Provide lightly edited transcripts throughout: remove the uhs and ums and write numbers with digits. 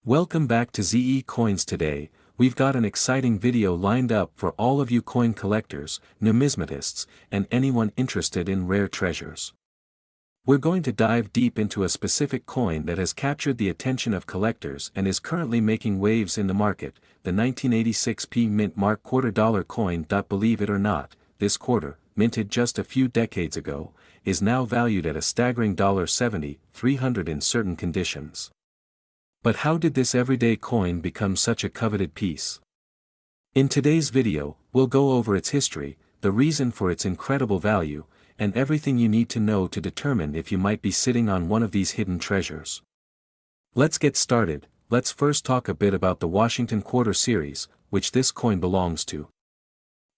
Welcome back to ZE Coins. Today, we've got an exciting video lined up for all of you coin collectors, numismatists, and anyone interested in rare treasures. We're going to dive deep into a specific coin that has captured the attention of collectors and is currently making waves in the market, the 1986 Mint Mark $quarter coin. Believe it or not, this quarter, minted just a few decades ago, is now valued at a staggering $70,300 in certain conditions. But how did this everyday coin become such a coveted piece? In today's video, we'll go over its history, the reason for its incredible value, and everything you need to know to determine if you might be sitting on one of these hidden treasures. Let's get started. Let's first talk a bit about the Washington Quarter series, which this coin belongs to.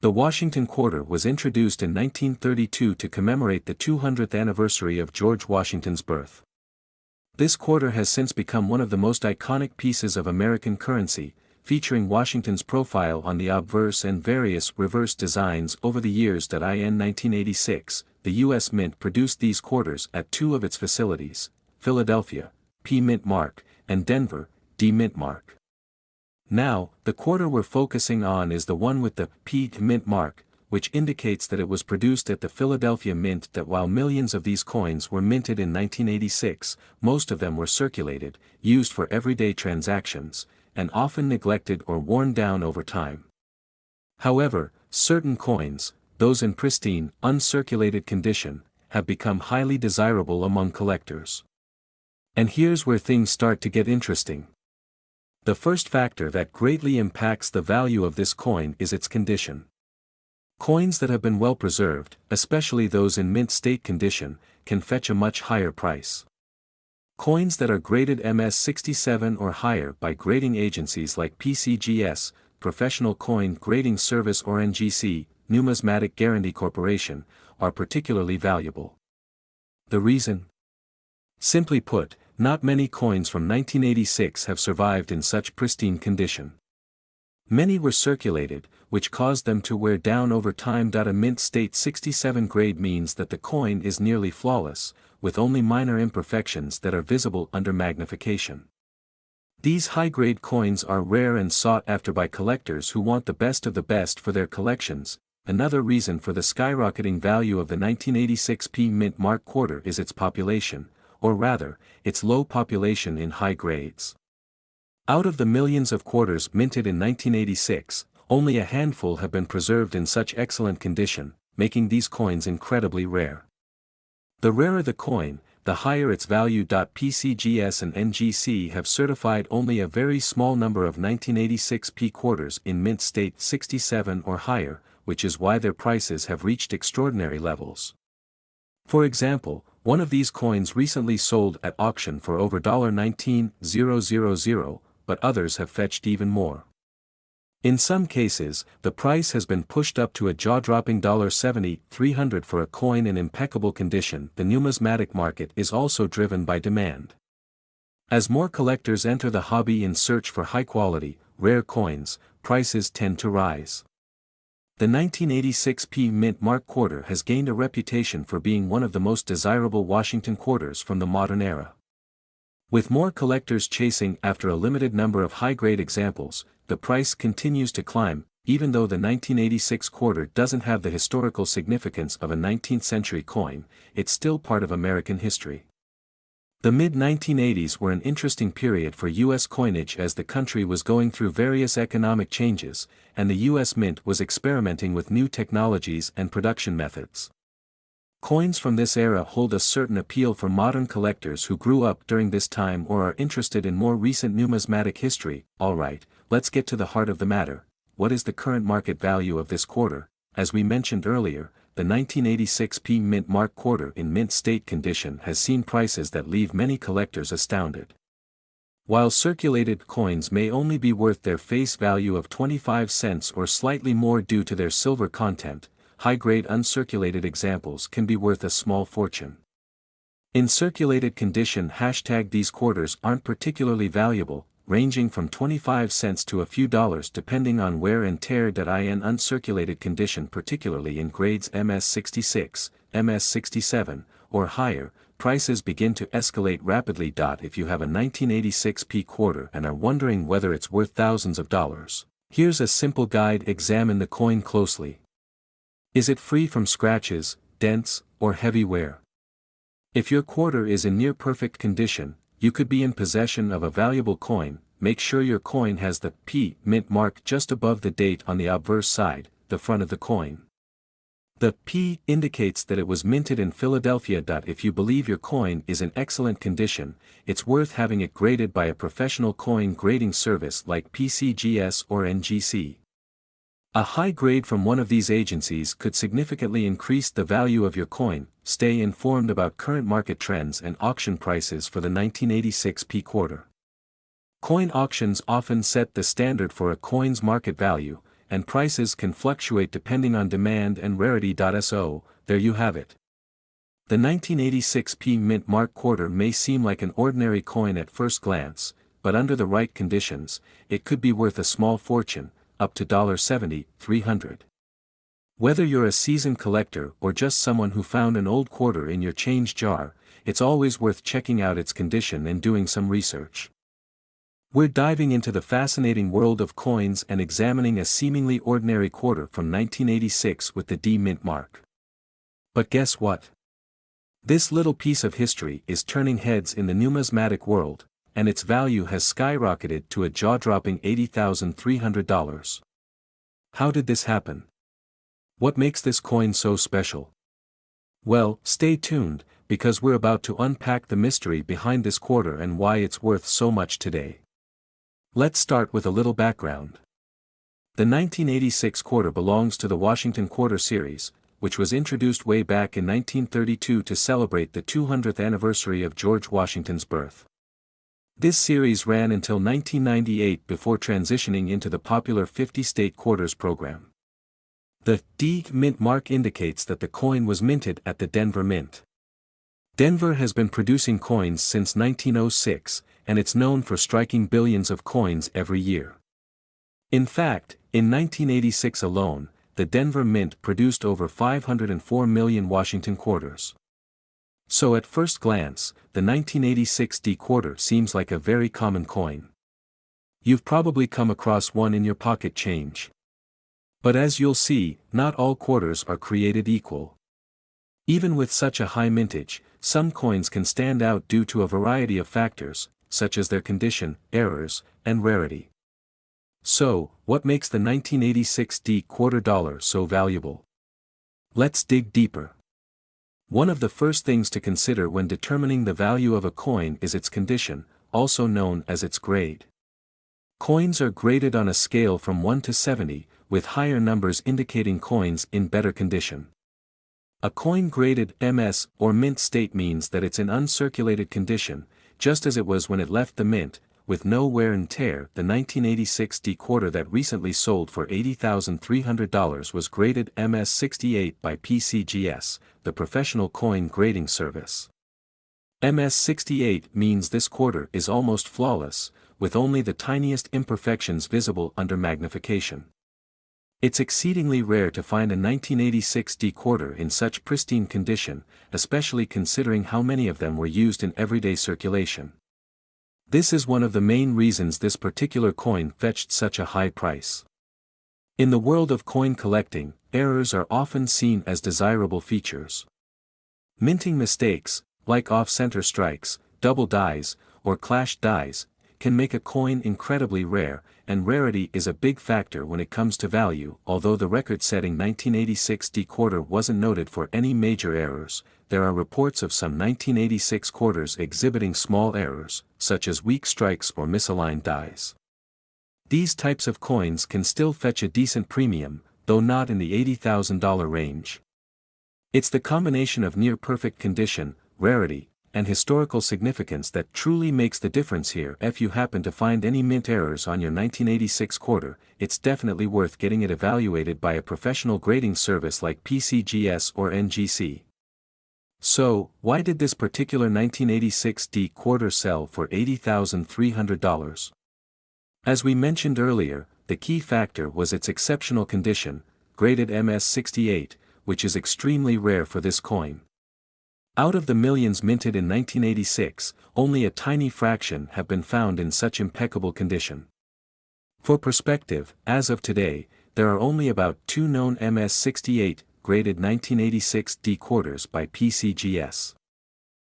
The Washington Quarter was introduced in 1932 to commemorate the 200th anniversary of George Washington's birth. This quarter has since become one of the most iconic pieces of American currency, featuring Washington's profile on the obverse and various reverse designs over the years. In 1986, the U.S. Mint produced these quarters at two of its facilities, Philadelphia, P. Mint Mark, and Denver, D. Mint Mark. Now, the quarter we're focusing on is the one with the P. Mint Mark, which indicates that it was produced at the Philadelphia Mint. That while millions of these coins were minted in 1986, most of them were circulated, used for everyday transactions, and often neglected or worn down over time. However, certain coins, those in pristine, uncirculated condition, have become highly desirable among collectors. And here's where things start to get interesting. The first factor that greatly impacts the value of this coin is its condition. Coins that have been well preserved, especially those in mint state condition, can fetch a much higher price. Coins that are graded MS67 or higher by grading agencies like PCGS, Professional Coin Grading Service, or NGC, Numismatic Guarantee Corporation, are particularly valuable. The reason? Simply put, not many coins from 1986 have survived in such pristine condition. Many were circulated, which caused them to wear down over time. A mint state 67 grade means that the coin is nearly flawless, with only minor imperfections that are visible under magnification. These high-grade coins are rare and sought after by collectors who want the best of the best for their collections. Another reason for the skyrocketing value of the 1986 Mint Mark quarter is its population, or rather, its low population in high grades. Out of the millions of quarters minted in 1986, only a handful have been preserved in such excellent condition, making these coins incredibly rare. The rarer the coin, the higher its value. PCGS and NGC have certified only a very small number of 1986 quarters in mint state 67 or higher, which is why their prices have reached extraordinary levels. For example, one of these coins recently sold at auction for over $19,000, but others have fetched even more. In some cases, the price has been pushed up to a jaw-dropping $70,300 for a coin in impeccable condition. The numismatic market is also driven by demand. As more collectors enter the hobby in search for high-quality, rare coins, prices tend to rise. The 1986 Mint Mark quarter has gained a reputation for being one of the most desirable Washington quarters from the modern era. With more collectors chasing after a limited number of high-grade examples, the price continues to climb. Even though the 1986 quarter doesn't have the historical significance of a 19th-century coin, it's still part of American history. The mid-1980s were an interesting period for U.S. coinage as the country was going through various economic changes, and the U.S. Mint was experimenting with new technologies and production methods. Coins from this era hold a certain appeal for modern collectors who grew up during this time or are interested in more recent numismatic history. Alright, let's get to the heart of the matter. What is the current market value of this quarter? As we mentioned earlier, the 1986 Mint Mark quarter in mint state condition has seen prices that leave many collectors astounded. While circulated coins may only be worth their face value of 25 cents or slightly more due to their silver content, high-grade uncirculated examples can be worth a small fortune. In circulated condition, these quarters aren't particularly valuable, ranging from 25 cents to a few dollars depending on wear and tear. In uncirculated condition, particularly in grades MS66, MS67, or higher, prices begin to escalate rapidly. If you have a 1986 P quarter and are wondering whether it's worth thousands of dollars, here's a simple guide. Examine the coin closely. Is it free from scratches, dents, or heavy wear? If your quarter is in near perfect condition, you could be in possession of a valuable coin. Make sure your coin has the P mint mark just above the date on the obverse side, the front of the coin. The P indicates that it was minted in Philadelphia. If you believe your coin is in excellent condition, it's worth having it graded by a professional coin grading service like PCGS or NGC. A high grade from one of these agencies could significantly increase the value of your coin. Stay informed about current market trends and auction prices for the 1986 P quarter. Coin auctions often set the standard for a coin's market value, and prices can fluctuate depending on demand and rarity. So, there you have it. The 1986 P mint mark quarter may seem like an ordinary coin at first glance, but under the right conditions, it could be worth a small fortune, up to $70, $300. Whether you're a seasoned collector or just someone who found an old quarter in your change jar, it's always worth checking out its condition and doing some research. We're diving into the fascinating world of coins and examining a seemingly ordinary quarter from 1986 with the D mint mark. But guess what? This little piece of history is turning heads in the numismatic world, and its value has skyrocketed to a jaw-dropping $80,300. How did this happen? What makes this coin so special? Well, stay tuned, because we're about to unpack the mystery behind this quarter and why it's worth so much today. Let's start with a little background. The 1986 quarter belongs to the Washington Quarter Series, which was introduced way back in 1932 to celebrate the 200th anniversary of George Washington's birth. This series ran until 1998 before transitioning into the popular 50-state quarters program. The D mint mark indicates that the coin was minted at the Denver Mint. Denver has been producing coins since 1906, and it's known for striking billions of coins every year. In fact, in 1986 alone, the Denver Mint produced over 504 million Washington quarters. So at first glance, the 1986 D quarter seems like a very common coin. You've probably come across one in your pocket change. But as you'll see, not all quarters are created equal. Even with such a high mintage, some coins can stand out due to a variety of factors, such as their condition, errors, and rarity. So, what makes the 1986 D quarter dollar so valuable? Let's dig deeper. One of the first things to consider when determining the value of a coin is its condition, also known as its grade. Coins are graded on a scale from 1 to 70, with higher numbers indicating coins in better condition. A coin graded MS or mint state means that it's in uncirculated condition, just as it was when it left the mint, with no wear and tear. The 1986 D quarter that recently sold for $80,300 was graded MS68 by PCGS, the professional coin grading service. MS68 means this quarter is almost flawless, with only the tiniest imperfections visible under magnification. It's exceedingly rare to find a 1986 D quarter in such pristine condition, especially considering how many of them were used in everyday circulation. This is one of the main reasons this particular coin fetched such a high price. In the world of coin collecting, errors are often seen as desirable features. Minting mistakes, like off-center strikes, double dies, or clashed dies, can make a coin incredibly rare, and rarity is a big factor when it comes to value. Although the record-setting 1986 D quarter wasn't noted for any major errors, there are reports of some 1986 quarters exhibiting small errors, such as weak strikes or misaligned dies. These types of coins can still fetch a decent premium, though not in the $80,000 range. It's the combination of near-perfect condition, rarity, and historical significance that truly makes the difference here. If you happen to find any mint errors on your 1986 quarter, it's definitely worth getting it evaluated by a professional grading service like PCGS or NGC. So, why did this particular 1986 D quarter sell for $80,300? As we mentioned earlier, the key factor was its exceptional condition, graded MS68, which is extremely rare for this coin. Out of the millions minted in 1986, only a tiny fraction have been found in such impeccable condition. For perspective, as of today, there are only about 2 known MS-68 graded 1986 D quarters by PCGS.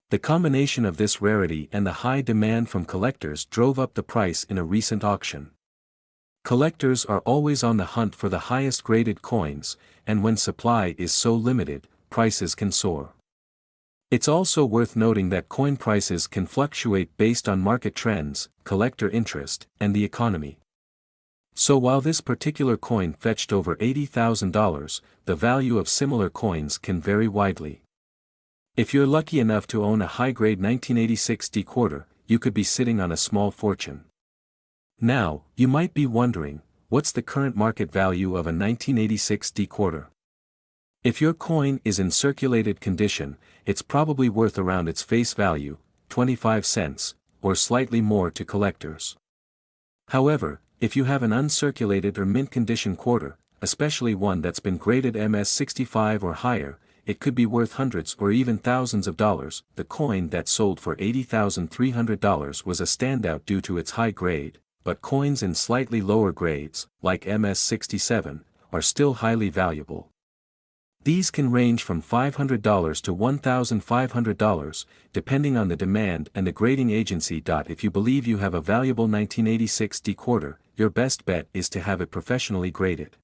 The combination of this rarity and the high demand from collectors drove up the price in a recent auction. Collectors are always on the hunt for the highest graded coins, and when supply is so limited, prices can soar. It's also worth noting that coin prices can fluctuate based on market trends, collector interest, and the economy. So while this particular coin fetched over $80,000, the value of similar coins can vary widely. If you're lucky enough to own a high-grade 1986 D quarter, you could be sitting on a small fortune. Now, you might be wondering, what's the current market value of a 1986 D quarter? If your coin is in circulated condition, it's probably worth around its face value, 25 cents, or slightly more to collectors. However, if you have an uncirculated or mint condition quarter, especially one that's been graded MS-65 or higher, it could be worth hundreds or even thousands of dollars. The coin that sold for $80,300 was a standout due to its high grade, but coins in slightly lower grades, like MS-67, are still highly valuable. These can range from $500 to $1,500, depending on the demand and the grading agency. If you believe you have a valuable 1986 D quarter, your best bet is to have it professionally graded.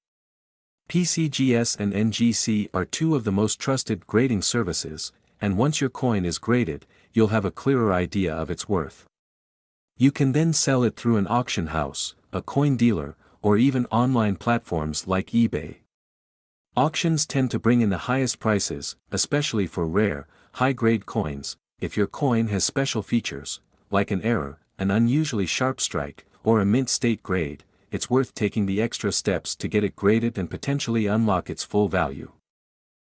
PCGS and NGC are two of the most trusted grading services, and once your coin is graded, you'll have a clearer idea of its worth. You can then sell it through an auction house, a coin dealer, or even online platforms like eBay. Auctions tend to bring in the highest prices, especially for rare, high-grade coins. If your coin has special features, like an error, an unusually sharp strike, or a mint state grade, it's worth taking the extra steps to get it graded and potentially unlock its full value.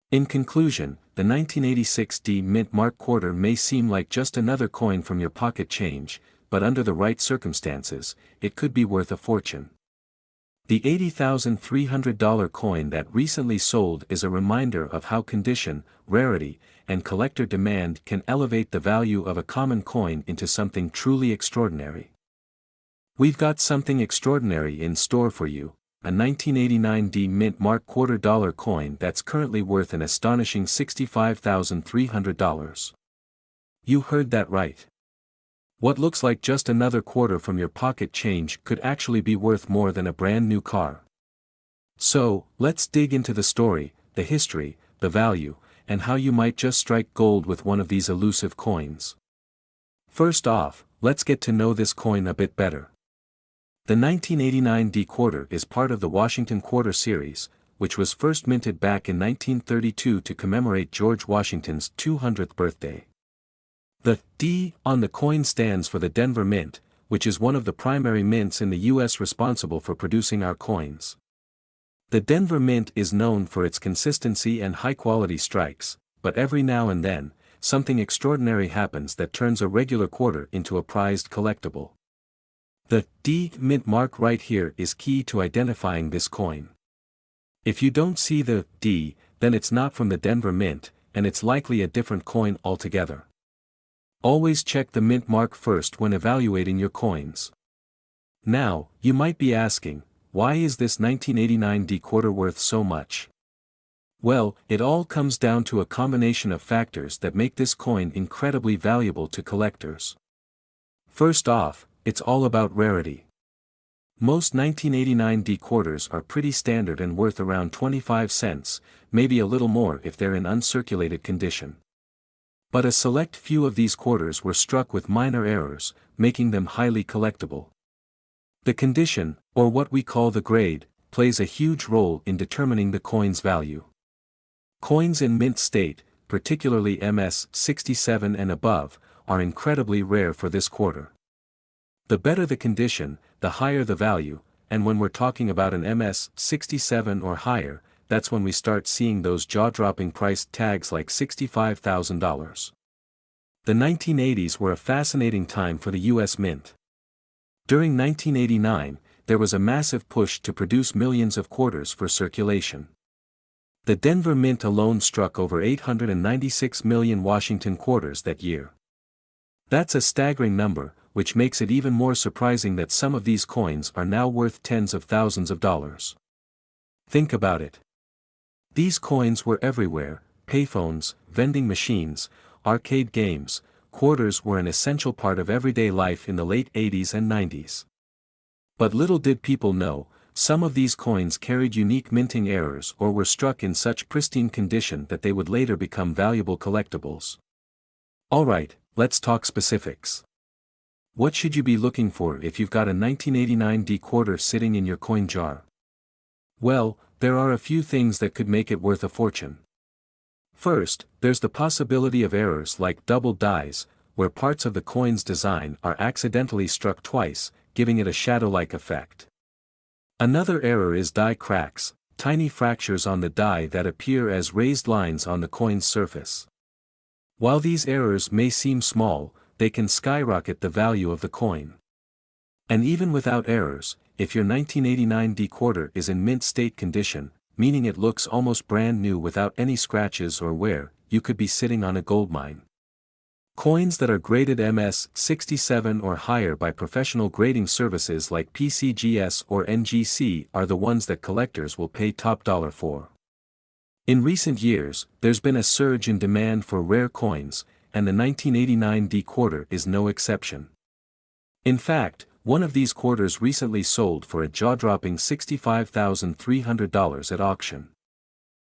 In conclusion, the 1986 D Mint Mark quarter may seem like just another coin from your pocket change, but under the right circumstances, it could be worth a fortune. The $80,300 coin that recently sold is a reminder of how condition, rarity, and collector demand can elevate the value of a common coin into something truly extraordinary. We've got something extraordinary in store for you, a 1989 D Mint Mark quarter dollar coin that's currently worth an astonishing $65,300. You heard that right. What looks like just another quarter from your pocket change could actually be worth more than a brand new car. So, let's dig into the story, the history, the value, and how you might just strike gold with one of these elusive coins. First off, let's get to know this coin a bit better. The 1989 D quarter is part of the Washington Quarter series, which was first minted back in 1932 to commemorate George Washington's 200th birthday. The D on the coin stands for the Denver Mint, which is one of the primary mints in the U.S. responsible for producing our coins. The Denver Mint is known for its consistency and high-quality strikes, but every now and then, something extraordinary happens that turns a regular quarter into a prized collectible. The D Mint mark right here is key to identifying this coin. If you don't see the D, then it's not from the Denver Mint, and it's likely a different coin altogether. Always check the mint mark first when evaluating your coins. Now, you might be asking, why is this 1989 D quarter worth so much? Well, it all comes down to a combination of factors that make this coin incredibly valuable to collectors. First off, it's all about rarity. Most 1989 D quarters are pretty standard and worth around 25 cents, maybe a little more if they're in uncirculated condition. But a select few of these quarters were struck with minor errors, making them highly collectible. The condition, or what we call the grade, plays a huge role in determining the coin's value. Coins in mint state, particularly MS-67 and above, are incredibly rare for this quarter. The better the condition, the higher the value, and when we're talking about an MS-67 or higher, that's when we start seeing those jaw-dropping price tags like $65,000. The 1980s were a fascinating time for the U.S. Mint. During 1989, there was a massive push to produce millions of quarters for circulation. The Denver Mint alone struck over 896 million Washington quarters that year. That's a staggering number, which makes it even more surprising that some of these coins are now worth tens of thousands of dollars. Think about it. These coins were everywhere: payphones, vending machines, arcade games. Quarters were an essential part of everyday life in the late 80s and 90s. But little did people know, some of these coins carried unique minting errors or were struck in such pristine condition that they would later become valuable collectibles. Alright, let's talk specifics. What should you be looking for if you've got a 1989 D quarter sitting in your coin jar? Well, there are a few things that could make it worth a fortune. First, there's the possibility of errors like double dies, where parts of the coin's design are accidentally struck twice, giving it a shadow-like effect. Another error is die cracks, tiny fractures on the die that appear as raised lines on the coin's surface. While these errors may seem small, they can skyrocket the value of the coin. And even without errors, if your 1989 D quarter is in mint state condition, meaning it looks almost brand new without any scratches or wear, you could be sitting on a goldmine. Coins that are graded MS-67 or higher by professional grading services like PCGS or NGC are the ones that collectors will pay top dollar for. In recent years, there's been a surge in demand for rare coins, and the 1989 D quarter is no exception. In fact, one of these quarters recently sold for a jaw-dropping $65,300 at auction.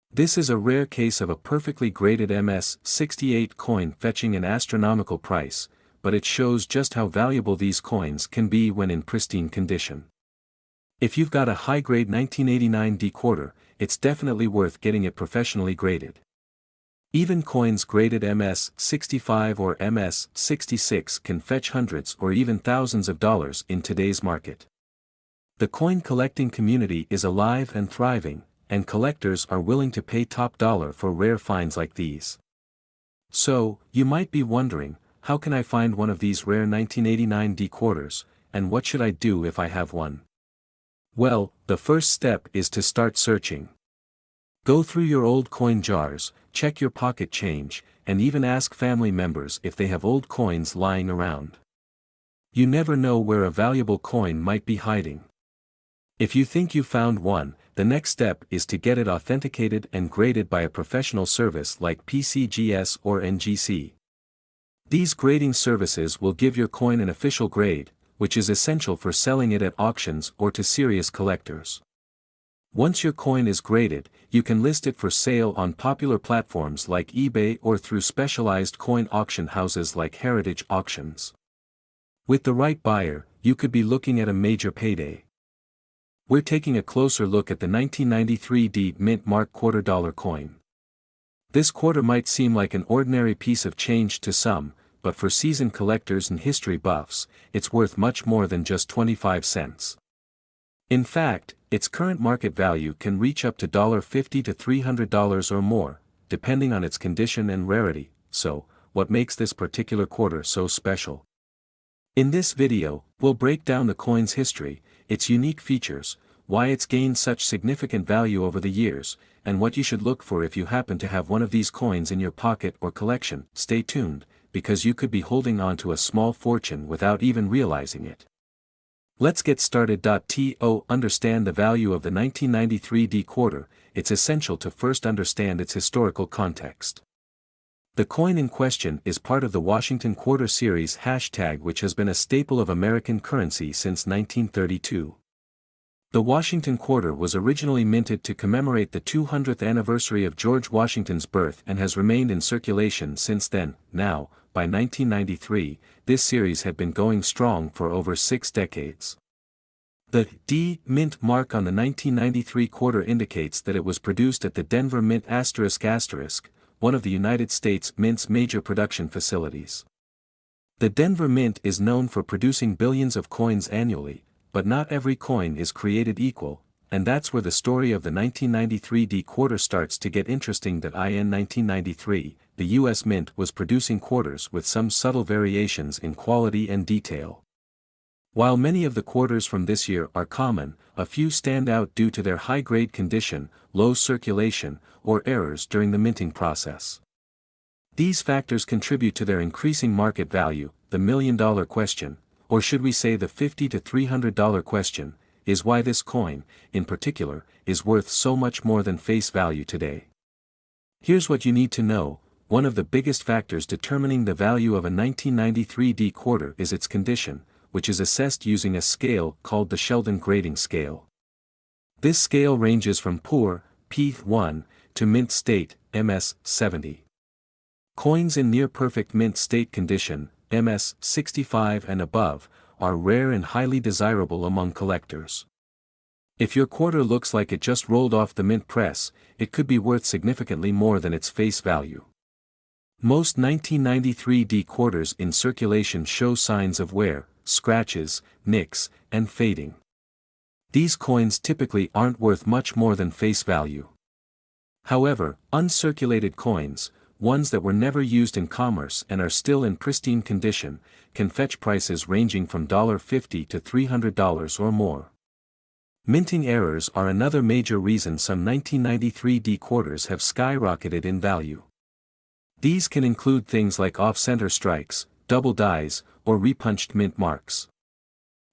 This is a rare case of a perfectly graded MS-68 coin fetching an astronomical price, but it shows just how valuable these coins can be when in pristine condition. If you've got a high-grade 1989 D quarter, it's definitely worth getting it professionally graded. Even coins graded MS-65 or MS-66 can fetch hundreds or even thousands of dollars in today's market. The coin collecting community is alive and thriving, and collectors are willing to pay top dollar for rare finds like these. So, you might be wondering, how can I find one of these rare 1989 D quarters, and what should I do if I have one? Well, the first step is to start searching. Go through your old coin jars, check your pocket change, and even ask family members if they have old coins lying around. You never know where a valuable coin might be hiding. If you think you found one, the next step is to get it authenticated and graded by a professional service like PCGS or NGC. These grading services will give your coin an official grade, which is essential for selling it at auctions or to serious collectors. Once your coin is graded, you can list it for sale on popular platforms like eBay or through specialized coin auction houses like Heritage Auctions. With the right buyer, you could be looking at a major payday. We're taking a closer look at the 1993 D Mint Mark $quarter coin. This quarter might seem like an ordinary piece of change to some, but for seasoned collectors and history buffs, it's worth much more than just 25 cents. In fact, its current market value can reach up to $50 to $300 or more, depending on its condition and rarity. So, what makes this particular quarter so special? In this video, we'll break down the coin's history, its unique features, why it's gained such significant value over the years, and what you should look for if you happen to have one of these coins in your pocket or collection. Stay tuned, because you could be holding on to a small fortune without even realizing it. Let's get started. To understand the value of the 1993 D quarter, it's essential to first understand its historical context. The coin in question is part of the Washington Quarter Series hashtag, which has been a staple of American currency since 1932. The Washington Quarter was originally minted to commemorate the 200th anniversary of George Washington's birth and has remained in circulation since then. Now, by 1993, this series had been going strong for over 6 decades. The D Mint mark on the 1993 quarter indicates that it was produced at the Denver Mint ***, one of the United States Mint's major production facilities. The Denver Mint is known for producing billions of coins annually, but not every coin is created equal, and that's where the story of the 1993 D quarter starts to get interesting. In 1993, the U.S. Mint was producing quarters with some subtle variations in quality and detail. While many of the quarters from this year are common, a few stand out due to their high-grade condition, low circulation, or errors during the minting process. These factors contribute to their increasing market value. The million-dollar question, or should we say the $50 to $300 question, is why this coin, in particular, is worth so much more than face value today. Here's what you need to know. One of the biggest factors determining the value of a 1993 D quarter is its condition, which is assessed using a scale called the Sheldon Grading Scale. This scale ranges from poor, P1, to mint state, MS 70. Coins in near-perfect mint state condition, MS 65 and above, are rare and highly desirable among collectors. If your quarter looks like it just rolled off the mint press, it could be worth significantly more than its face value. Most 1993 D quarters in circulation show signs of wear, scratches, nicks, and fading. These coins typically aren't worth much more than face value. However, uncirculated coins, ones that were never used in commerce and are still in pristine condition, can fetch prices ranging from $50 to $300 or more. Minting errors are another major reason some 1993 D quarters have skyrocketed in value. These can include things like off-center strikes, double dies, or repunched mint marks.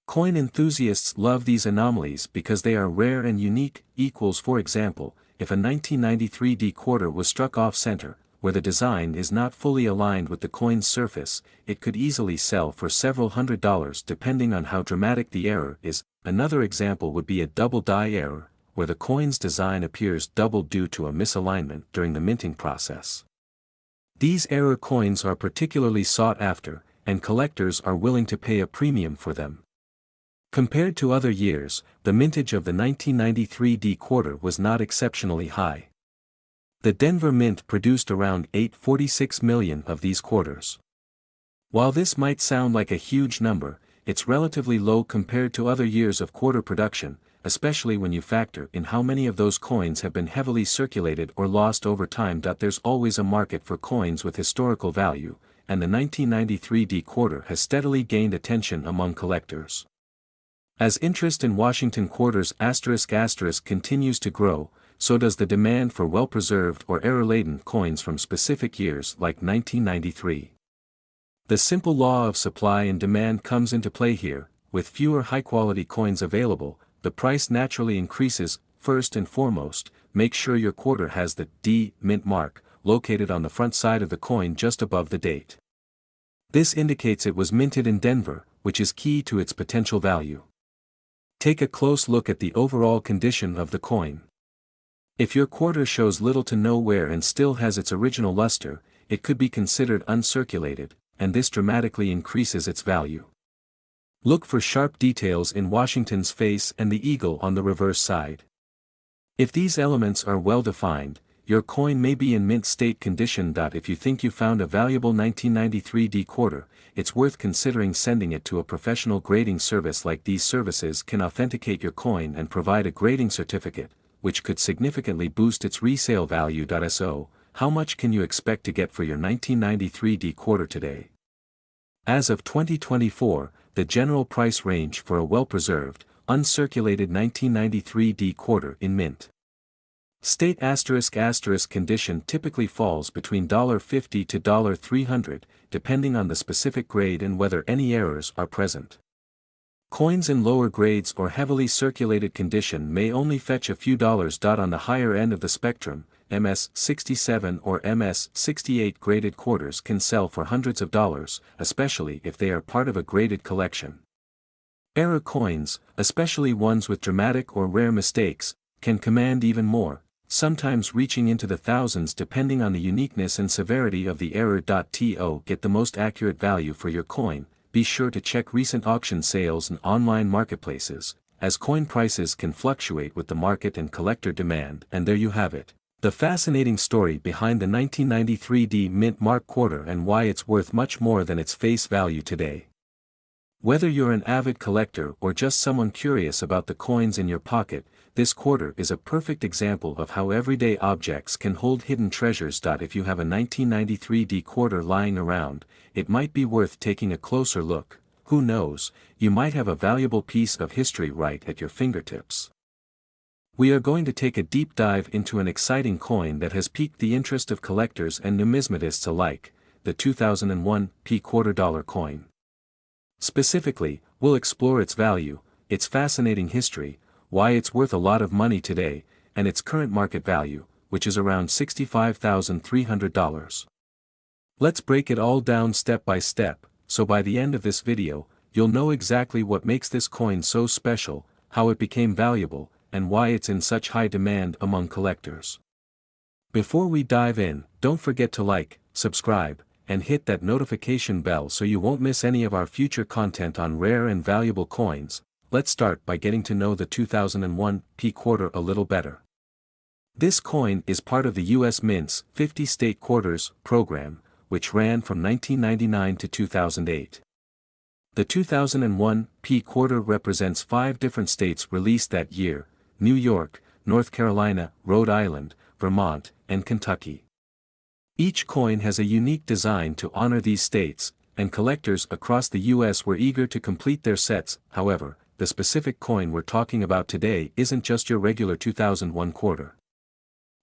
Coin enthusiasts love these anomalies because they are rare and unique. For example, if a 1993 D quarter was struck off-center, where the design is not fully aligned with the coin's surface, it could easily sell for several $100s depending on how dramatic the error is. Another example would be a double die error, where the coin's design appears doubled due to a misalignment during the minting process. These error coins are particularly sought after, and collectors are willing to pay a premium for them. Compared to other years, the mintage of the 1993 D quarter was not exceptionally high. The Denver Mint produced around 846 million of these quarters. While this might sound like a huge number, it's relatively low compared to other years of quarter production, especially when you factor in how many of those coins have been heavily circulated or lost over time. There's always a market for coins with historical value, and the 1993 D quarter has steadily gained attention among collectors. As interest in Washington quarters ** continues to grow, so does the demand for well-preserved or error-laden coins from specific years like 1993. The simple law of supply and demand comes into play here. With fewer high-quality coins available, the price naturally increases. First and foremost, make sure your quarter has the D mint mark located on the front side of the coin just above the date. This indicates it was minted in Denver, which is key to its potential value. Take a close look at the overall condition of the coin. If your quarter shows little to no wear and still has its original luster, it could be considered uncirculated, and this dramatically increases its value. Look for sharp details in Washington's face and the eagle on the reverse side. If these elements are well defined, your coin may be in mint state condition. If you think you found a valuable 1993 D quarter, it's worth considering sending it to a professional grading service. Like these services can authenticate your coin and provide a grading certificate, which could significantly boost its resale value. So, how much can you expect to get for your 1993 D quarter today? As of 2024, the general price range for a well-preserved, uncirculated 1993 D quarter in mint state ** condition typically falls between $50 to $300, depending on the specific grade and whether any errors are present. Coins in lower grades or heavily circulated condition may only fetch a few dollars. On the higher end of the spectrum, MS 67 or MS 68 graded quarters can sell for hundreds of dollars, especially if they are part of a graded collection. Error coins, especially ones with dramatic or rare mistakes, can command even more, sometimes reaching into the thousands depending on the uniqueness and severity of the error. To get the most accurate value for your coin, be sure to check recent auction sales and online marketplaces, as coin prices can fluctuate with the market and collector demand. And there you have it, the fascinating story behind the 1993 D mint mark quarter and why it's worth much more than its face value today. Whether you're an avid collector or just someone curious about the coins in your pocket, this quarter is a perfect example of how everyday objects can hold hidden treasures. If you have a 1993 D quarter lying around, it might be worth taking a closer look. who knows, you might have a valuable piece of history right at your fingertips. We are going to take a deep dive into an exciting coin that has piqued the interest of collectors and numismatists alike, the 2001 quarter dollar coin. Specifically, we'll explore its value, its fascinating history, why it's worth a lot of money today, and its current market value, which is around $65,300. Let's break it all down step by step, so by the end of this video, you'll know exactly what makes this coin so special, how it became valuable, and why it's in such high demand among collectors. Before we dive in, don't forget to like, subscribe, and hit that notification bell so you won't miss any of our future content on rare and valuable coins. Let's start by getting to know the 2001 quarter a little better. This coin is part of the U.S. Mint's 50 State Quarters program, which ran from 1999 to 2008. The 2001 quarter represents 5 different states released that year: New York, North Carolina, Rhode Island, Vermont, and Kentucky. Each coin has a unique design to honor these states, and collectors across the U.S. were eager to complete their sets. However, the specific coin we're talking about today isn't just your regular 2001 quarter.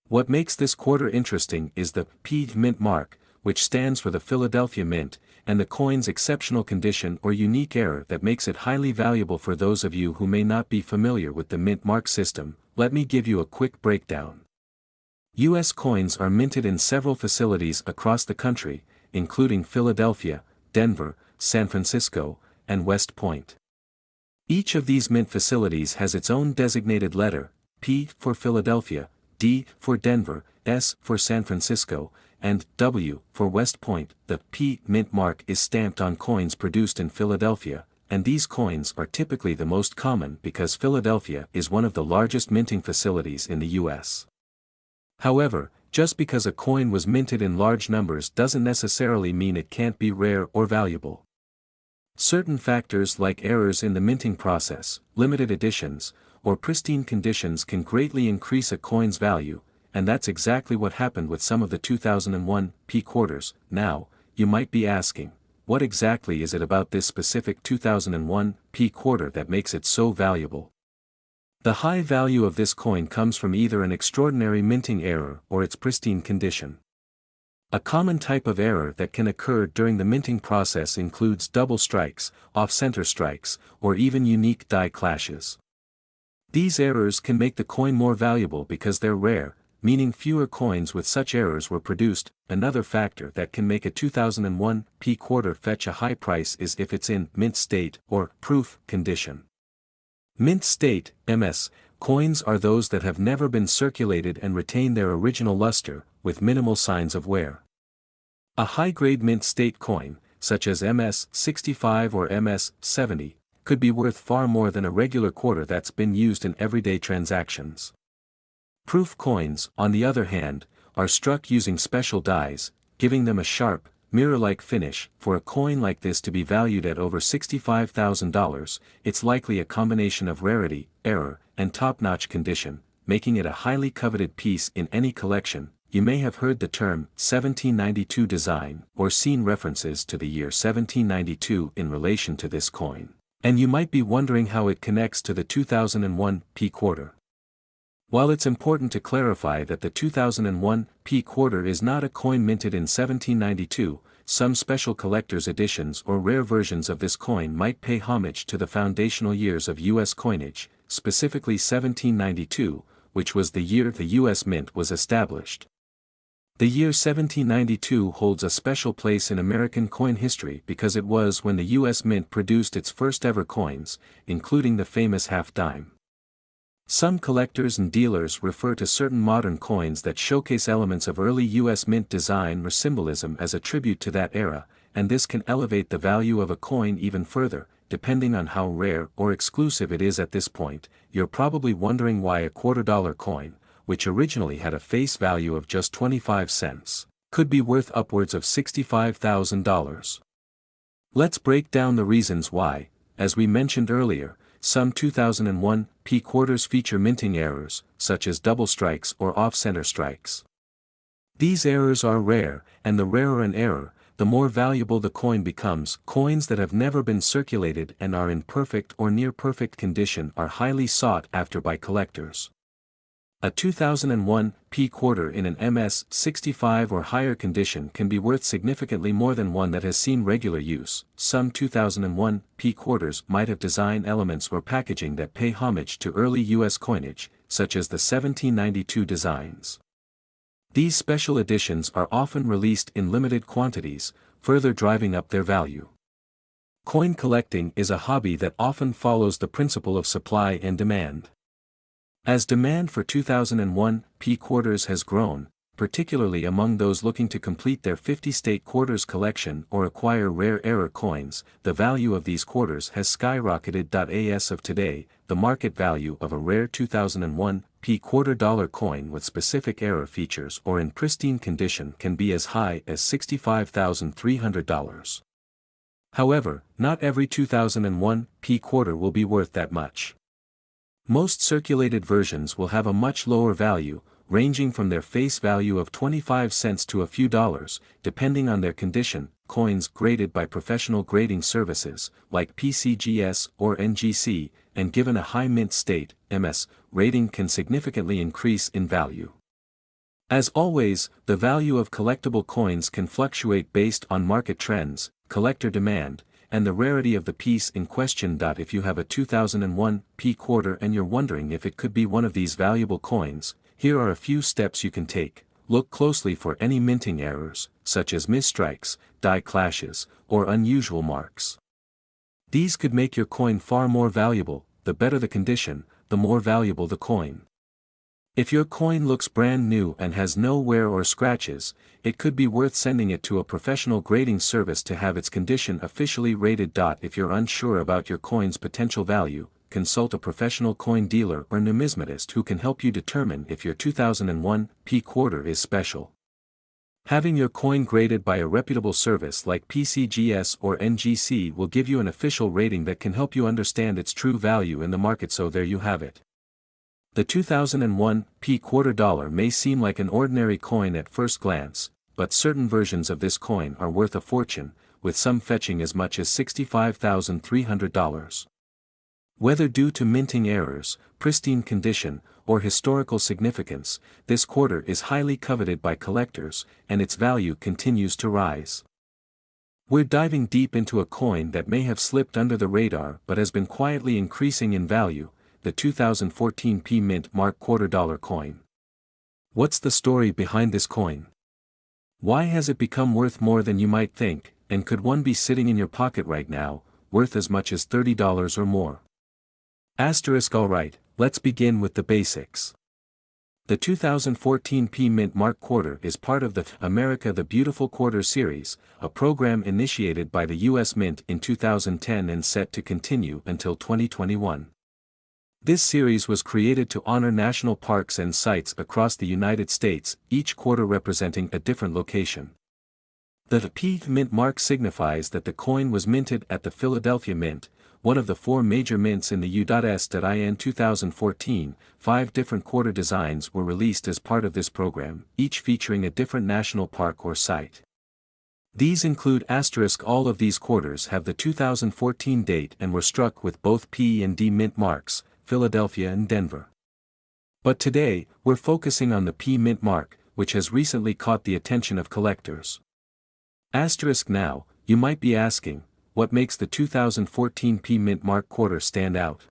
What makes this quarter interesting is the P Mint mark, which stands for the Philadelphia Mint, and the coin's exceptional condition or unique error that makes it highly valuable. For those of you who may not be familiar with the mint mark system, let me give you a quick breakdown. U.S. coins are minted in several facilities across the country, including Philadelphia, Denver, San Francisco, and West Point. Each of these mint facilities has its own designated letter: P for Philadelphia, D for Denver, S for San Francisco, and W for West Point. The P Mint mark is stamped on coins produced in Philadelphia, and these coins are typically the most common because Philadelphia is one of the largest minting facilities in the U.S. However, just because a coin was minted in large numbers doesn't necessarily mean it can't be rare or valuable. Certain factors like errors in the minting process, limited editions, or pristine conditions can greatly increase a coin's value, and that's exactly what happened with some of the 2001 quarters. Now, you might be asking, what exactly is it about this specific 2001 quarter that makes it so valuable? The high value of this coin comes from either an extraordinary minting error or its pristine condition. A common type of error that can occur during the minting process includes double strikes, off-center strikes, or even unique die clashes. These errors can make the coin more valuable because they're rare, meaning fewer coins with such errors were produced. Another factor that can make a 2001 quarter fetch a high price is if it's in mint state or proof condition. Mint state, MS, coins are those that have never been circulated and retain their original luster, with minimal signs of wear. A high-grade mint state coin, such as MS 65 or MS 70, could be worth far more than a regular quarter that's been used in everyday transactions. Proof coins, on the other hand, are struck using special dies, giving them a sharp, mirror-like finish. For a coin like this to be valued at over $65,000, it's likely a combination of rarity, error, and top-notch condition, making it a highly coveted piece in any collection. You may have heard the term 1792 design or seen references to the year 1792 in relation to this coin, and you might be wondering how it connects to the 2001 quarter. While it's important to clarify that the 2001 quarter is not a coin minted in 1792, some special collector's editions or rare versions of this coin might pay homage to the foundational years of U.S. coinage, specifically 1792, which was the year the U.S. Mint was established. The year 1792 holds a special place in American coin history because it was when the U.S. Mint produced its first ever coins, including the famous half-dime. Some collectors and dealers refer to certain modern coins that showcase elements of early U.S. Mint design or symbolism as a tribute to that era, and this can elevate the value of a coin even further, depending on how rare or exclusive it is at this point. You're probably wondering why a $quarter-dollar coin, which originally had a face value of just 25 cents, could be worth upwards of $65,000. Let's break down the reasons why. As we mentioned earlier, some 2001 quarters feature minting errors, such as double strikes or off-center strikes. These errors are rare, and the rarer an error, the more valuable the coin becomes. Coins that have never been circulated and are in perfect or near-perfect condition are highly sought after by collectors. A 2001 P quarter in an MS-65 or higher condition can be worth significantly more than one that has seen regular use. Some 2001 P quarters might have design elements or packaging that pay homage to early U.S. coinage, such as the 1792 designs. These special editions are often released in limited quantities, further driving up their value. Coin collecting is a hobby that often follows the principle of supply and demand. As demand for 2001 P quarters has grown, particularly among those looking to complete their 50-state quarters collection or acquire rare error coins, the value of these quarters has skyrocketed. As of today, the market value of a rare 2001 P quarter dollar coin with specific error features or in pristine condition can be as high as $65,300. However, not every 2001 P quarter will be worth that much. Most circulated versions will have a much lower value, ranging from their face value of 25 cents to a few dollars, depending on their condition. Coins graded by professional grading services, like PCGS or NGC, and given a high mint state, MS, rating can significantly increase in value. As always, the value of collectible coins can fluctuate based on market trends, collector demand, and the rarity of the piece in question. If you have a 2001 P quarter and you're wondering if it could be one of these valuable coins, here are a few steps you can take. Look closely for any minting errors, such as misstrikes, die clashes, or unusual marks. These could make your coin far more valuable. The better the condition, the more valuable the coin. If your coin looks brand new and has no wear or scratches, it could be worth sending it to a professional grading service to have its condition officially rated. If you're unsure about your coin's potential value, consult a professional coin dealer or numismatist who can help you determine if your 2001 P quarter is special. Having your coin graded by a reputable service like PCGS or NGC will give you an official rating that can help you understand its true value in the market. So there you have it. The 2001 P quarter dollar may seem like an ordinary coin at first glance, but certain versions of this coin are worth a fortune, with some fetching as much as $65,300. Whether due to minting errors, pristine condition, or historical significance, this quarter is highly coveted by collectors, and its value continues to rise. We're diving deep into a coin that may have slipped under the radar but has been quietly increasing in value, the 2014 P Mint Mark quarter dollar coin. What's the story behind this coin? Why has it become worth more than you might think, and could one be sitting in your pocket right now, worth as much as $30 or more? Alright, let's begin with the basics. The 2014 P Mint Mark quarter is part of the America the Beautiful Quarter series, a program initiated by the U.S. Mint in 2010 and set to continue until 2021. This series was created to honor national parks and sites across the United States, each quarter representing a different location. The P Mint Mark signifies that the coin was minted at the Philadelphia Mint, one of the four major mints in the U.S. In 2014, 5 different quarter designs were released as part of this program, each featuring a different national park or site. These include *. All of these quarters have the 2014 date and were struck with both P and D Mint marks, Philadelphia and Denver. But today, we're focusing on the P Mint Mark, which has recently caught the attention of collectors. Now, you might be asking, what makes the 2014 P Mint Mark quarter stand out?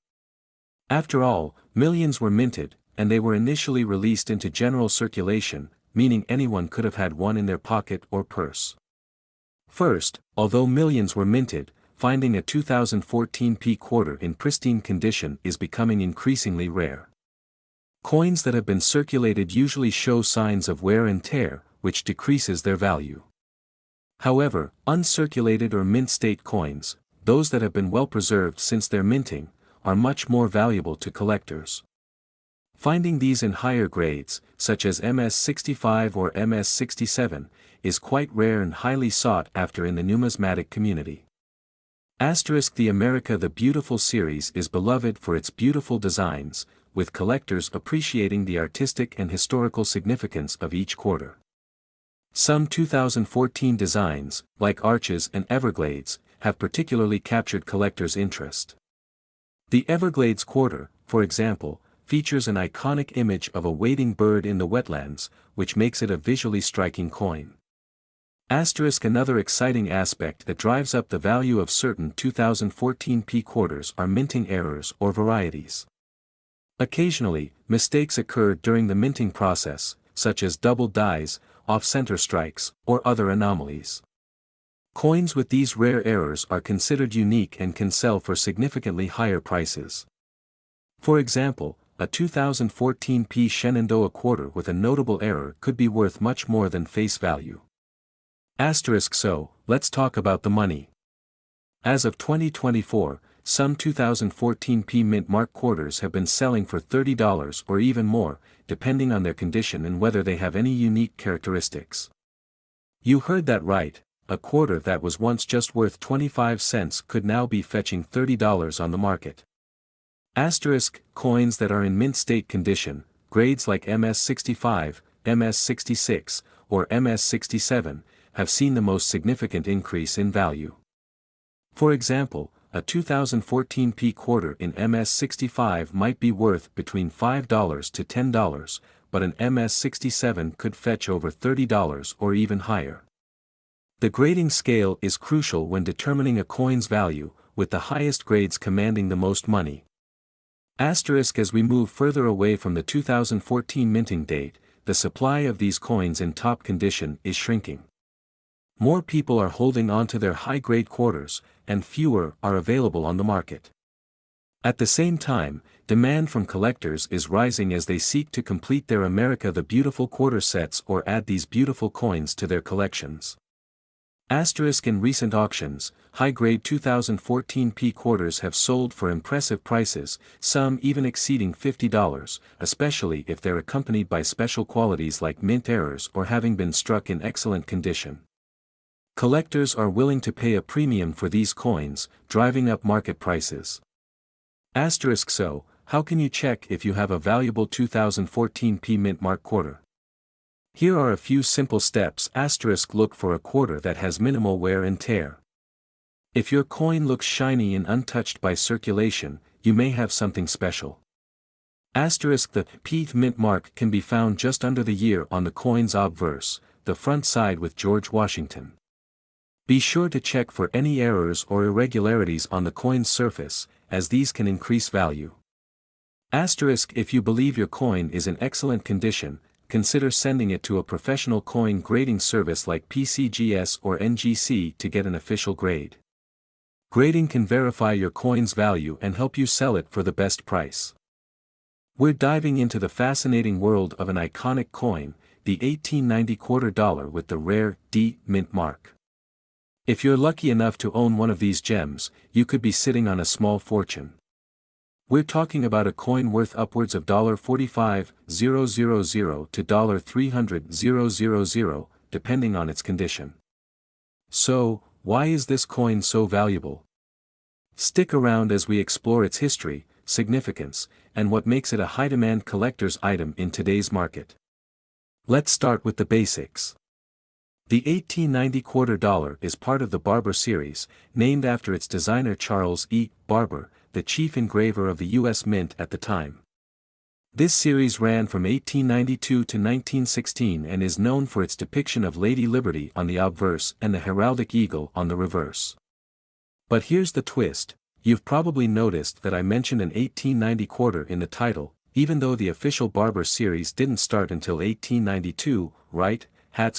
After all, millions were minted, and they were initially released into general circulation, meaning anyone could have had one in their pocket or purse. First, although millions were minted, finding a 2014 P quarter in pristine condition is becoming increasingly rare. Coins that have been circulated usually show signs of wear and tear, which decreases their value. However, uncirculated or mint-state coins, those that have been well preserved since their minting, are much more valuable to collectors. Finding these in higher grades, such as MS-65 or MS-67, is quite rare and highly sought after in the numismatic community. The America the Beautiful series is beloved for its beautiful designs, with collectors appreciating the artistic and historical significance of each quarter. Some 2014 designs, like Arches and Everglades, have particularly captured collectors' interest. The Everglades quarter, for example, features an iconic image of a wading bird in the wetlands, which makes it a visually striking coin. Another exciting aspect that drives up the value of certain 2014 P quarters are minting errors or varieties. Occasionally, mistakes occur during the minting process, such as double dies, off-center strikes, or other anomalies. Coins with these rare errors are considered unique and can sell for significantly higher prices. For example, a 2014 P Shenandoah quarter with a notable error could be worth much more than face value. So, let's talk about the money. As of 2024, some 2014 P Mint Mark quarters have been selling for $30 or even more, depending on their condition and whether they have any unique characteristics. You heard that right, a quarter that was once just worth 25 cents could now be fetching $30 on the market. Coins that are in mint state condition, grades like MS65, MS66, or MS67, have seen the most significant increase in value. For example, a 2014 P quarter in MS65 might be worth between $5 to $10, but an MS67 could fetch over $30 or even higher. The grading scale is crucial when determining a coin's value, with the highest grades commanding the most money. As we move further away from the 2014 minting date, the supply of these coins in top condition is shrinking. More people are holding on to their high-grade quarters, and fewer are available on the market. At the same time, demand from collectors is rising as they seek to complete their America the Beautiful quarter sets or add these beautiful coins to their collections. In recent auctions, high-grade 2014 P quarters have sold for impressive prices, some even exceeding $50, especially if they're accompanied by special qualities like mint errors or having been struck in excellent condition. Collectors are willing to pay a premium for these coins, driving up market prices. So, how can you check if you have a valuable 2014 P Mint Mark quarter? Here are a few simple steps. Look for a quarter that has minimal wear and tear. If your coin looks shiny and untouched by circulation, you may have something special. The P Mint Mark can be found just under the year on the coin's obverse, the front side with George Washington. Be sure to check for any errors or irregularities on the coin's surface, as these can increase value. If you believe your coin is in excellent condition, consider sending it to a professional coin grading service like PCGS or NGC to get an official grade. Grading can verify your coin's value and help you sell it for the best price. We're diving into the fascinating world of an iconic coin, the 1890 quarter dollar with the rare D Mint Mark. If you're lucky enough to own one of these gems, you could be sitting on a small fortune. We're talking about a coin worth upwards of $45,000 to $300,000, depending on its condition. So, why is this coin so valuable? Stick around as we explore its history, significance, and what makes it a high-demand collector's item in today's market. Let's start with the basics. The 1890 quarter dollar is part of the Barber series, named after its designer Charles E. Barber, the chief engraver of the U.S. Mint at the time. This series ran from 1892 to 1916 and is known for its depiction of Lady Liberty on the obverse and the heraldic eagle on the reverse. But here's the twist: you've probably noticed that I mentioned an 1890 quarter in the title, even though the official Barber series didn't start until 1892, right?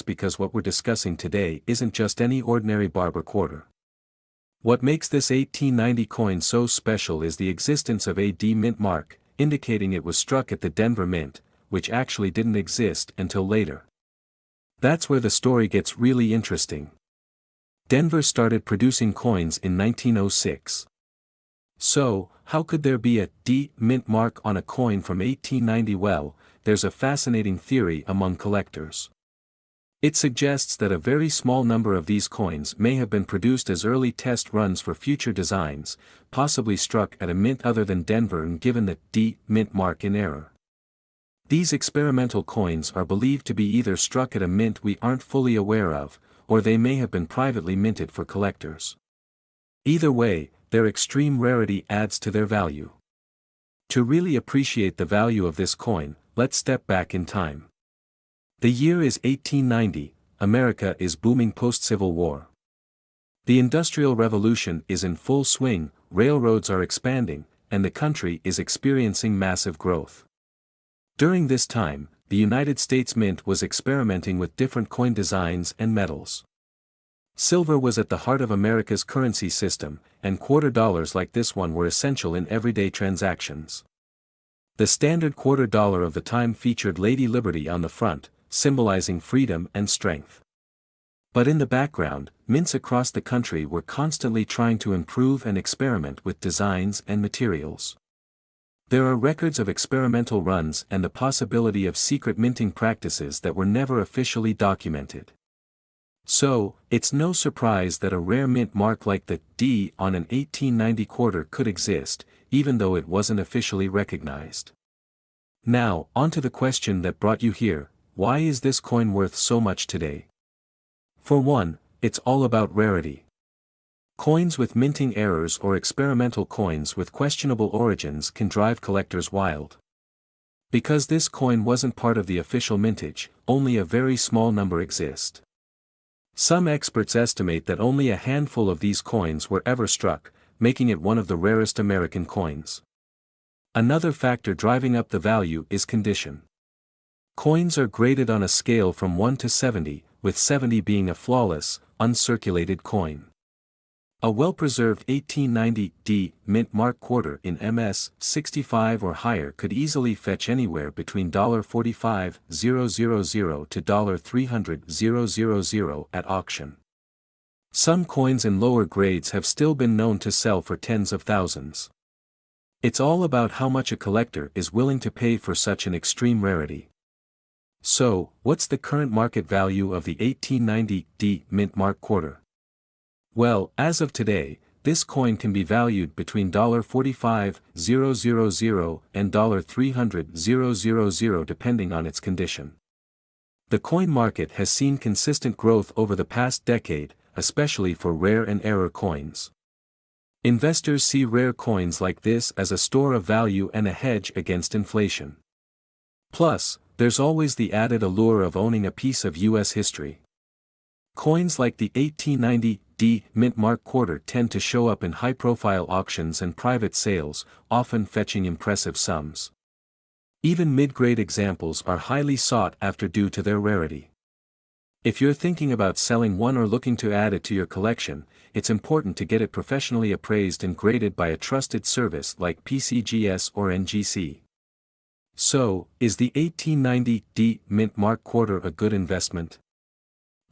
Because what we're discussing today isn't just any ordinary Barber quarter. What makes this 1890 coin so special is the existence of a D Mint Mark, indicating it was struck at the Denver Mint, which actually didn't exist until later. That's where the story gets really interesting. Denver started producing coins in 1906. So, how could there be a D Mint Mark on a coin from 1890? Well, there's a fascinating theory among collectors. It suggests that a very small number of these coins may have been produced as early test runs for future designs, possibly struck at a mint other than Denver and given the D Mint Mark in error. These experimental coins are believed to be either struck at a mint we aren't fully aware of, or they may have been privately minted for collectors. Either way, their extreme rarity adds to their value. To really appreciate the value of this coin, let's step back in time. The year is 1890, America is booming post-Civil War. The Industrial Revolution is in full swing, railroads are expanding, and the country is experiencing massive growth. During this time, the United States Mint was experimenting with different coin designs and metals. Silver was at the heart of America's currency system, and quarter dollars like this one were essential in everyday transactions. The standard quarter dollar of the time featured Lady Liberty on the front, symbolizing freedom and strength. But in the background, mints across the country were constantly trying to improve and experiment with designs and materials. There are records of experimental runs and the possibility of secret minting practices that were never officially documented. So, it's no surprise that a rare mint mark like the D on an 1890 quarter could exist, even though it wasn't officially recognized. Now, onto the question that brought you here: why is this coin worth so much today? For one, it's all about rarity. Coins with minting errors or experimental coins with questionable origins can drive collectors wild. Because this coin wasn't part of the official mintage, only a very small number exist. Some experts estimate that only a handful of these coins were ever struck, making it one of the rarest American coins. Another factor driving up the value is condition. Coins are graded on a scale from 1 to 70, with 70 being a flawless, uncirculated coin. A well-preserved 1890 D mint mark quarter in MS 65 or higher could easily fetch anywhere between $45,000 to $300,000 at auction. Some coins in lower grades have still been known to sell for tens of thousands. It's all about how much a collector is willing to pay for such an extreme rarity. So, what's the current market value of the 1890 D mint mark quarter? Well, as of today, this coin can be valued between $45,000 and $300,000 depending on its condition. The coin market has seen consistent growth over the past decade, especially for rare and error coins. Investors see rare coins like this as a store of value and a hedge against inflation. Plus, there's always the added allure of owning a piece of U.S. history. Coins like the 1890 D mint mark quarter tend to show up in high-profile auctions and private sales, often fetching impressive sums. Even mid-grade examples are highly sought after due to their rarity. If you're thinking about selling one or looking to add it to your collection, it's important to get it professionally appraised and graded by a trusted service like PCGS or NGC. So, is the 1890 D mint mark quarter a good investment?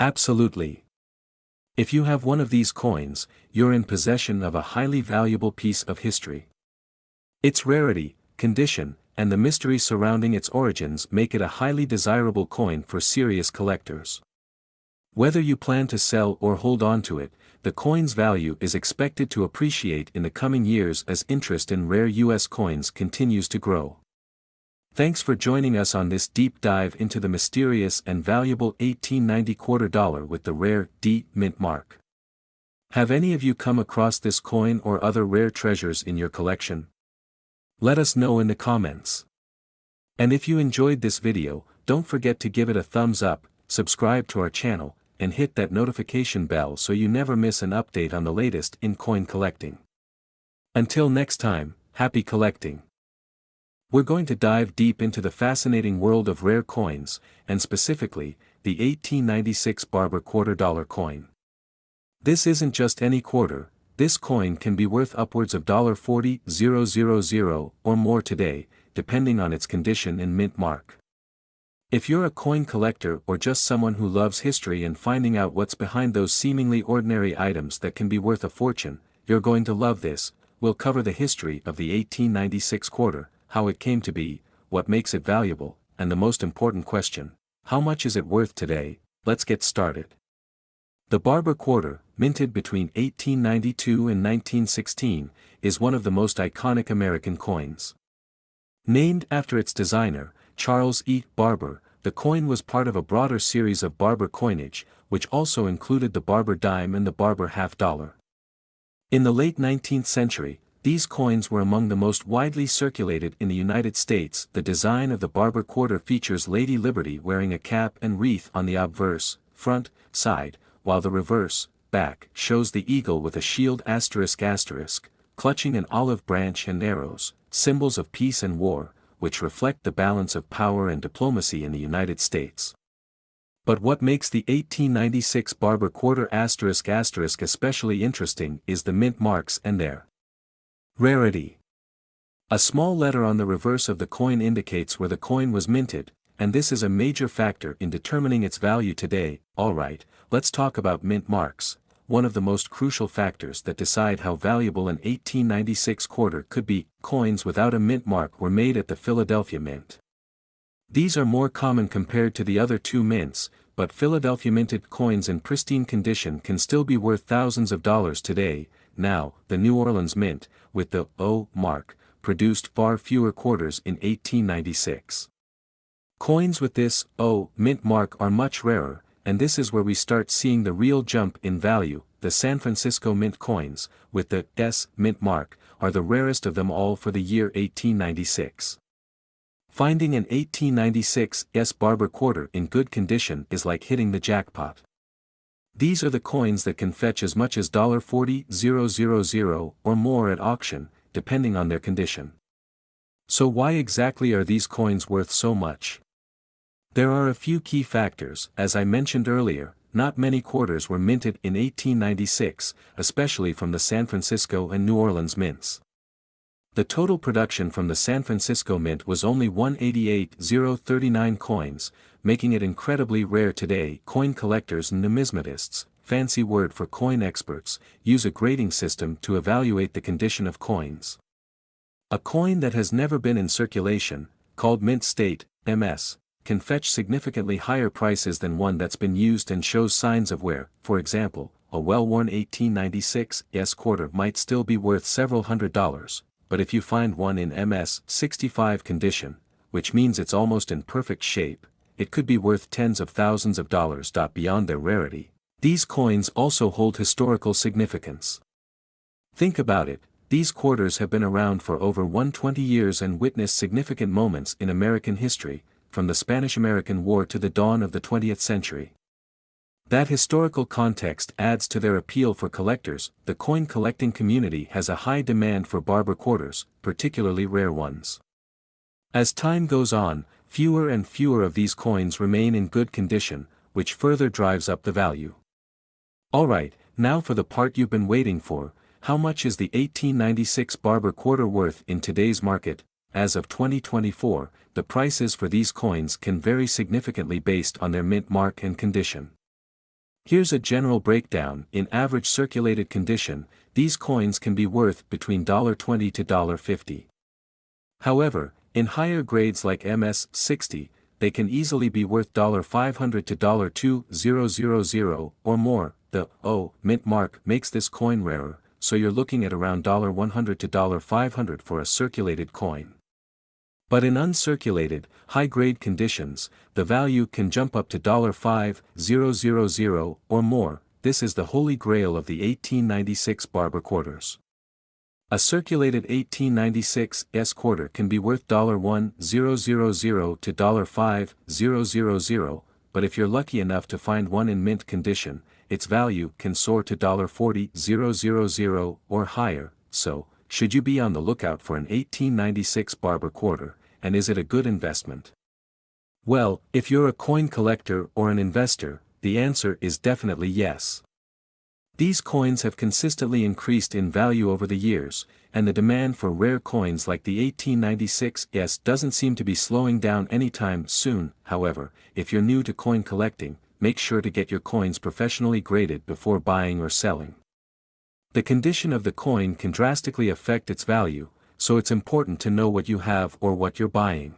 Absolutely. If you have one of these coins, you're in possession of a highly valuable piece of history. Its rarity, condition, and the mystery surrounding its origins make it a highly desirable coin for serious collectors. Whether you plan to sell or hold on to it, the coin's value is expected to appreciate in the coming years as interest in rare U.S. coins continues to grow. Thanks for joining us on this deep dive into the mysterious and valuable 1890 quarter dollar with the rare D mint mark. Have any of you come across this coin or other rare treasures in your collection? Let us know in the comments. And if you enjoyed this video, don't forget to give it a thumbs up, subscribe to our channel, and hit that notification bell so you never miss an update on the latest in coin collecting. Until next time, happy collecting! We're going to dive deep into the fascinating world of rare coins, and specifically, the 1896 Barber quarter dollar coin. This isn't just any quarter, this coin can be worth upwards of $40,000 or more today, depending on its condition and mint mark. If you're a coin collector or just someone who loves history and finding out what's behind those seemingly ordinary items that can be worth a fortune, you're going to love this. We'll cover the history of the 1896 quarter, how it came to be, what makes it valuable, and the most important question: how much is it worth today? Let's get started. The Barber quarter, minted between 1892 and 1916, is one of the most iconic American coins. Named after its designer, Charles E. Barber. The coin was part of a broader series of Barber coinage, which also included the Barber dime and the Barber half-dollar. In the late 19th century, these coins were among the most widely circulated in the United States. The design of the Barber quarter features Lady Liberty wearing a cap and wreath on the obverse, front, side, while the reverse, back, shows the eagle with a shield ***, clutching an olive branch and arrows, symbols of peace and war, which reflect the balance of power and diplomacy in the United States. But what makes the 1896 Barber quarter **** especially interesting is the mint marks and their rarity. A small letter on the reverse of the coin indicates where the coin was minted, and this is a major factor in determining its value today. Alright, let's talk about mint marks, one of the most crucial factors that decide how valuable an 1896 quarter could be. Coins without a mint mark were made at the Philadelphia Mint. These are more common compared to the other two mints, but Philadelphia minted coins in pristine condition can still be worth thousands of dollars today. Now, the New Orleans Mint, with the O mark, produced far fewer quarters in 1896. Coins with this O mint mark are much rarer, and this is where we start seeing the real jump in value. The San Francisco Mint coins, with the S mint mark, are the rarest of them all for the year 1896. Finding an 1896 S Barber quarter in good condition is like hitting the jackpot. These are the coins that can fetch as much as $40,000 or more at auction, depending on their condition. So why exactly are these coins worth so much? There are a few key factors. As I mentioned earlier, not many quarters were minted in 1896, especially from the San Francisco and New Orleans mints. The total production from the San Francisco Mint was only 188,039 coins, making it incredibly rare today. Coin collectors and numismatists, fancy word for coin experts, use a grading system to evaluate the condition of coins. A coin that has never been in circulation, called mint state, MS, can fetch significantly higher prices than one that's been used and shows signs of wear. For example, a well-worn 1896 S quarter might still be worth several $100s, but if you find one in MS 65 condition, which means it's almost in perfect shape, it could be worth tens of thousands of dollars. Beyond their rarity, these coins also hold historical significance. Think about it, these quarters have been around for over 120 years and witnessed significant moments in American history, from the Spanish-American War to the dawn of the 20th century. That historical context adds to their appeal for collectors. The coin collecting community has a high demand for Barber quarters, particularly rare ones. As time goes on, fewer and fewer of these coins remain in good condition, which further drives up the value. Alright, now for the part you've been waiting for: how much is the 1896 Barber quarter worth in today's market? As of 2024, the prices for these coins can vary significantly based on their mint mark and condition. Here's a general breakdown. In average circulated condition, these coins can be worth between $20 to $50. However, in higher grades like MS 60, they can easily be worth $500 to $2,000 or more. The O mint mark makes this coin rarer, so you're looking at around $100 to $500 for a circulated coin. But in uncirculated, high-grade conditions, the value can jump up to $5,000 or more. This is the holy grail of the 1896 Barber quarters. A circulated 1896 S quarter can be worth $1,000 to $5,000, but if you're lucky enough to find one in mint condition, its value can soar to $40,000 or higher. So, should you be on the lookout for an 1896 Barber quarter, and is it a good investment? Well, if you're a coin collector or an investor, the answer is definitely yes. These coins have consistently increased in value over the years, and the demand for rare coins like the 1896 S doesn't seem to be slowing down anytime soon. However, if you're new to coin collecting, make sure to get your coins professionally graded before buying or selling. The condition of the coin can drastically affect its value, so it's important to know what you have or what you're buying.